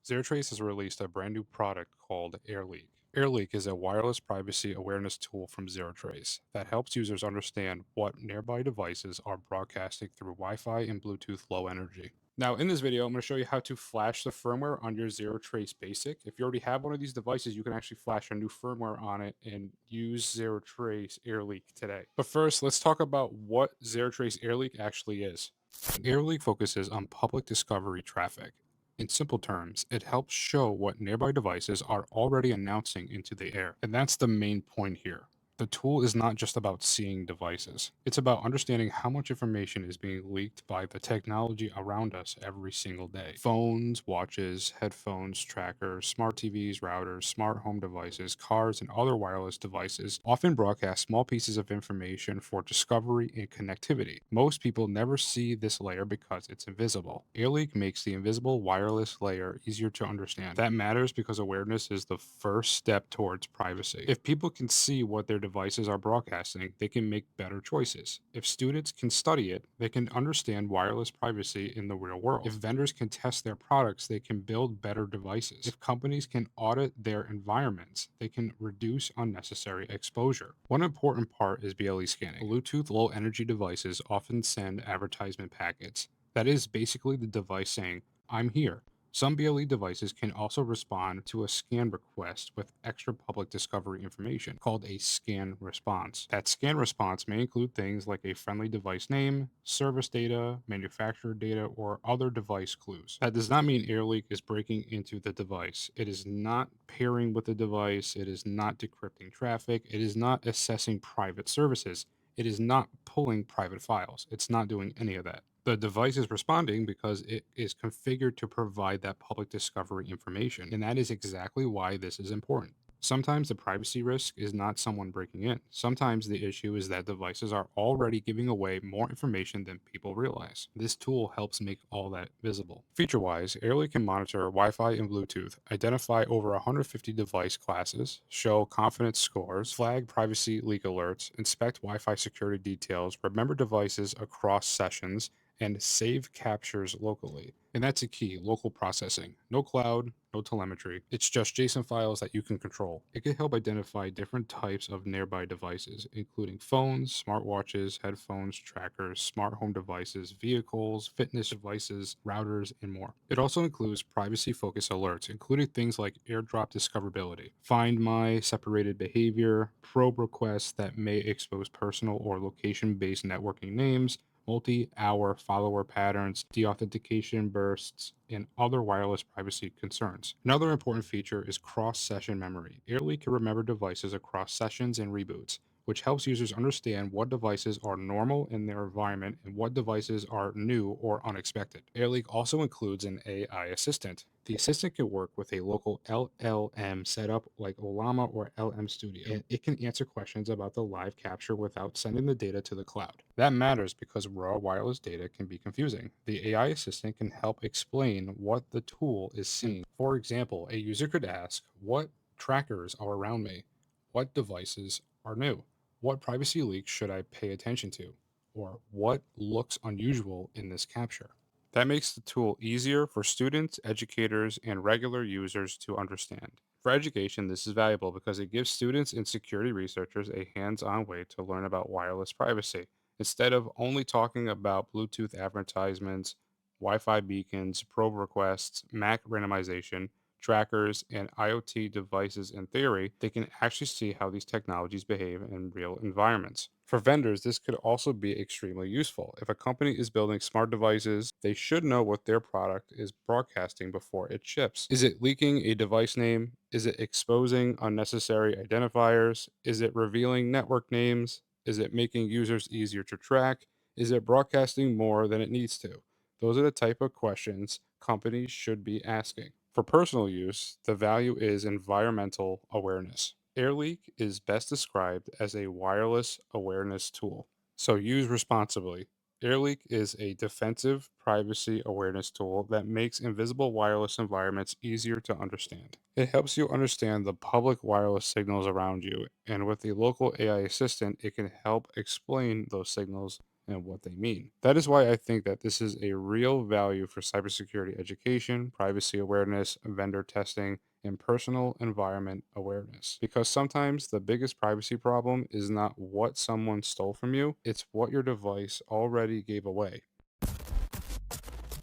ZeroTrace has released a brand new product called AirLeak. AirLeak is a wireless privacy awareness tool from ZeroTrace that helps users understand what nearby devices are broadcasting through Wi-Fi and Bluetooth Low Energy. Now, in this video, I'm going to show you how to flash the firmware on your ZeroTrace Basic. If you already have one of these devices, you can actually flash a new firmware on it and use ZeroTrace AirLeak today. But first, let's talk about what ZeroTrace AirLeak actually is. AirLeak focuses on public discovery traffic. In simple terms, it helps show what nearby devices are already announcing into the air. And that's the main point here. The tool is not just about seeing devices. It's about understanding how much information is being leaked by the technology around us every single day. Phones, watches, headphones, trackers, smart TVs, routers, smart home devices, cars, and other wireless devices often broadcast small pieces of information for discovery and connectivity. Most people never see this layer because it's invisible. AirLeak makes the invisible wireless layer easier to understand. That matters because awareness is the first step towards privacy. If people can see what their devices are broadcasting, they can make better choices. If students can study it, they can understand wireless privacy in the real world. If vendors can test their products, they can build better devices. If companies can audit their environments, they can reduce unnecessary exposure. One important part is BLE scanning. Bluetooth low energy devices often send advertisement packets. That is basically the device saying, "I'm here." Some BLE devices can also respond to a scan request with extra public discovery information called a scan response. That scan response may include things like a friendly device name, service data, manufacturer data, or other device clues. That does not mean AirLeak is breaking into the device. It is not pairing with the device. It is not decrypting traffic. It is not assessing private services. It is not pulling private files. It's not doing any of that. The device is responding because it is configured to provide that public discovery information. And that is exactly why this is important. Sometimes the privacy risk is not someone breaking in. Sometimes the issue is that devices are already giving away more information than people realize. This tool helps make all that visible. Feature-wise, AirLeak can monitor Wi-Fi and Bluetooth, identify over 150 device classes, show confidence scores, flag privacy leak alerts, inspect Wi-Fi security details, remember devices across sessions, and save captures locally. And that's a key, local processing. No cloud, no telemetry. It's just JSON files that you can control. It can help identify different types of nearby devices, including phones, smartwatches, headphones, trackers, smart home devices, vehicles, fitness devices, routers, and more. It also includes privacy-focused alerts, including things like airdrop discoverability, find my, separated behavior, probe requests that may expose personal or location-based networking names, multi-hour follower patterns, deauthentication bursts, and other wireless privacy concerns. Another important feature is cross-session memory. AirLeak can remember devices across sessions and reboots, which helps users understand what devices are normal in their environment and what devices are new or unexpected. AirLeak also includes an AI assistant. The assistant can work with a local LLM setup like Olama or LM Studio, and it can answer questions about the live capture without sending the data to the cloud. That matters because raw wireless data can be confusing. The AI assistant can help explain what the tool is seeing. For example, a user could ask, "What trackers are around me? What devices are new? What privacy leaks should I pay attention to? Or what looks unusual in this capture?" That makes the tool easier for students, educators, and regular users to understand. For education, this is valuable because it gives students and security researchers a hands on way to learn about wireless privacy. Instead of only talking about Bluetooth advertisements, Wi Fi beacons, probe requests, MAC randomization, trackers, and IoT devices in theory, they can actually see how these technologies behave in real environments. For vendors, this could also be extremely useful. If a company is building smart devices, they should know what their product is broadcasting before it ships. Is it leaking a device name? Is it exposing unnecessary identifiers? Is it revealing network names? Is it making users easier to track? Is it broadcasting more than it needs to? Those are the type of questions companies should be asking. For personal use, the value is environmental awareness. AirLeak is best described as a wireless awareness tool, so use responsibly. AirLeak is a defensive privacy awareness tool that makes invisible wireless environments easier to understand. It helps you understand the public wireless signals around you, and with the local AI assistant, it can help explain those signals and what they mean. That is why I think that this is a real value for cybersecurity education, privacy awareness, vendor testing, and personal environment awareness. Because sometimes the biggest privacy problem is not what someone stole from you, it's what your device already gave away.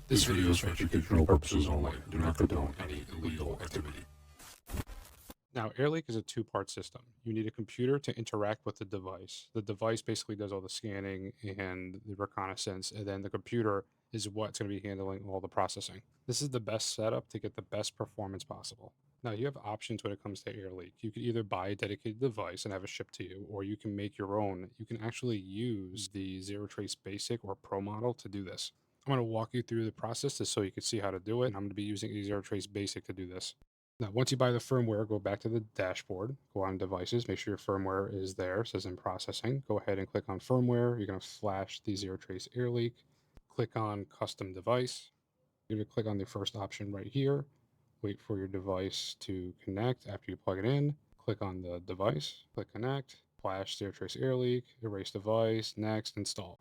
This video is for educational purposes only. Do not condone any illegal activity. Now, AirLeak is a two-part system. You need a computer to interact with the device. The device basically does all the scanning and the reconnaissance, and then the computer is what's going to be handling all the processing. This is the best setup to get the best performance possible. Now, you have options when it comes to AirLeak. You could either buy a dedicated device and have it shipped to you, or you can make your own. You can actually use the ZeroTrace Basic or Pro model to do this. I'm going to walk you through the process just so you can see how to do it, and I'm going to be using a ZeroTrace Basic to do this. Now, once you buy the firmware, go back to the dashboard, go on devices, make sure your firmware is there, it says in processing. Go ahead and click on firmware. You're going to flash the ZeroTrace AirLeak. Click on custom device. You're going to click on the first option right here. Wait for your device to connect after you plug it in. Click on the device, click connect, flash ZeroTrace AirLeak, erase device, next, install.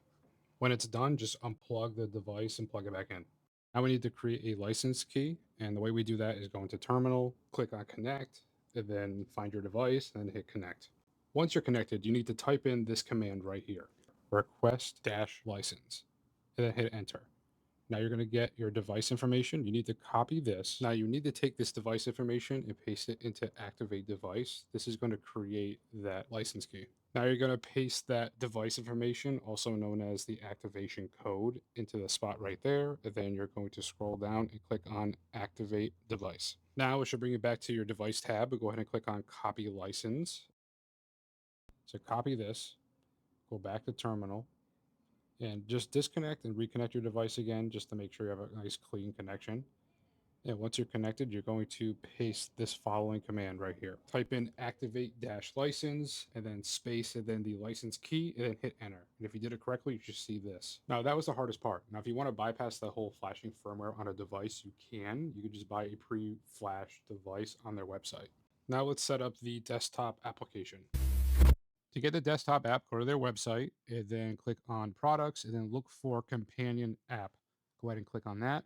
When it's done, just unplug the device and plug it back in. Now we need to create a license key. And the way we do that is go into terminal, click on connect, and then find your device, and then hit connect. Once you're connected, you need to type in this command right here, request-license, and then hit enter. Now you're going to get your device information. You need to copy this. Now you need to take this device information and paste it into activate device. This is going to create that license key. Now you're going to paste that device information, also known as the activation code, into the spot right there. And then you're going to scroll down and click on activate device. Now it should bring you back to your device tab, but go ahead and click on copy license. So copy this, go back to terminal, and just disconnect and reconnect your device again just to make sure you have a nice clean connection. And once you're connected, you're going to paste this following command right here. Type in activate dash license and then space and then the license key and then hit enter. And if you did it correctly, you should see this. Now that was the hardest part. Now, if you want to bypass the whole flashing firmware on a device, you can. You can just buy a pre-flashed device on their website. Now let's set up the desktop application. To get the desktop app, go to their website and then click on products and then look for companion app. Go ahead and click on that.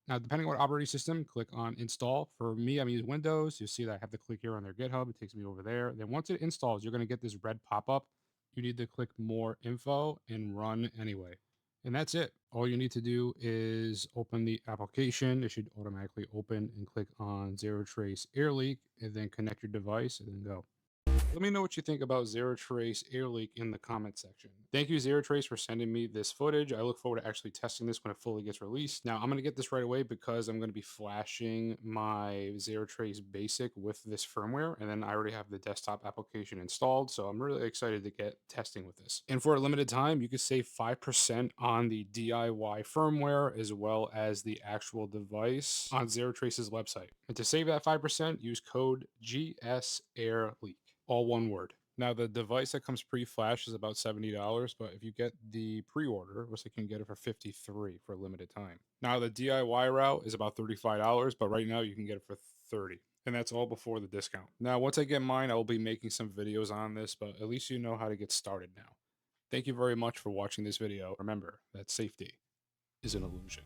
Now, depending on what operating system, click on install. For me, I'm using Windows. You'll see that I have to click here on their GitHub. It takes me over there. Then once it installs, you're going to get this red pop-up. You need to click more info and run anyway. And that's it. All you need to do is open the application. It should automatically open and click on ZeroTrace AirLeak and then connect your device and then go. Let me know what you think about ZeroTrace AirLeak in the comment section. Thank you, ZeroTrace, for sending me this footage. I look forward to actually testing this when it fully gets released. Now, I'm going to get this right away because I'm going to be flashing my ZeroTrace Basic with this firmware, and then I already have the desktop application installed, so I'm really excited to get testing with this. And for a limited time, you can save 5% on the DIY firmware as well as the actual device on ZeroTrace's website. And to save that 5%, use code GSAirLeak. All one word. Now, the device that comes pre-flash is about $70, but if you get the pre-order, looks like you can get it for $53 for a limited time. Now, the DIY route is about $35, but right now you can get it for $30. And that's all before the discount. Now, once I get mine, I will be making some videos on this, but at least you know how to get started now. Thank you very much for watching this video. Remember that safety is an illusion.